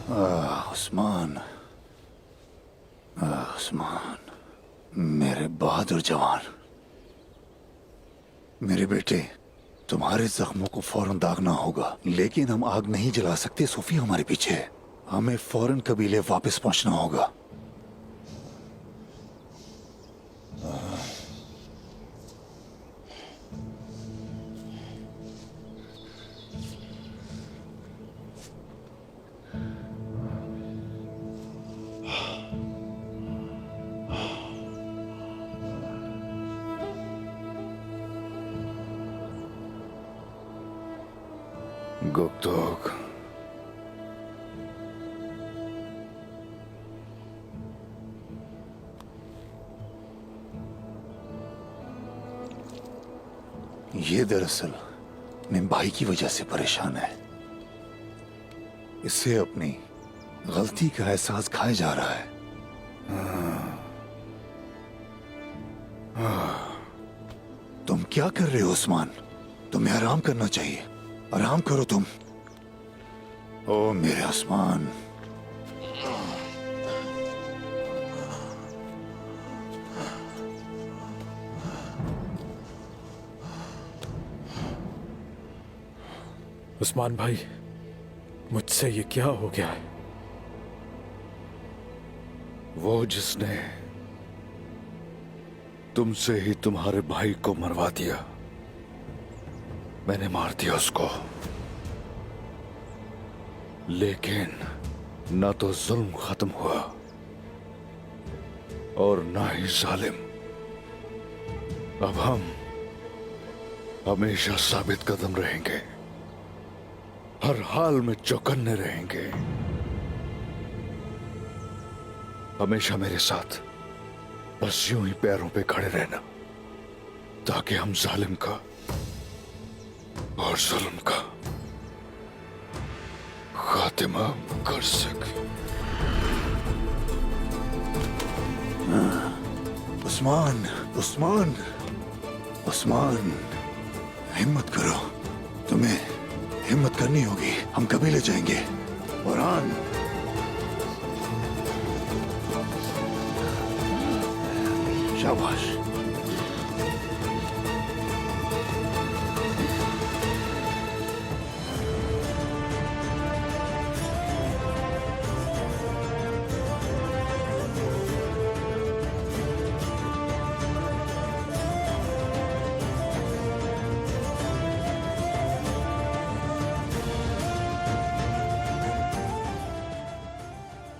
उस्मान, उस्मान, मेरे बहादुर जवान, मेरे बेटे, तुम्हारे जख्मों को फौरन दागना होगा, लेकिन हम आग नहीं जला सकते। सोफी हमारे पीछे है। हमें फौरन कबीले वापस पहुंचना होगा। गुप्तोक, ये दरअसल अपने भाई की वजह से परेशान है। इससे अपनी गलती का एहसास खाया जा रहा है। तुम क्या कर रहे हो उस्मान? तुम्हें आराम करना चाहिए। आराम करो तुम। ओ मेरे उस्मान, उस्मान भाई, मुझसे ये क्या हो गया है? वो जिसने तुमसे ही तुम्हारे भाई को मरवा दिया, मैंने मार दिया उसको। लेकिन ना तो जुल्म खत्म हुआ और ना ही जालिम। अब हम हमेशा साबित कदम रहेंगे, हर हाल में चौकन्ने रहेंगे। हमेशा मेरे साथ बस यूं ही पैरों पे खड़े रहना, ताकि हम जालिम का और जुल्म का खात्मा कर सके। उस्मान, उस्मान, उस्मान, हिम्मत करो। तुम्हें हिम्मत करनी होगी। हम कबीले जाएंगे। बुरहान, शाबाश।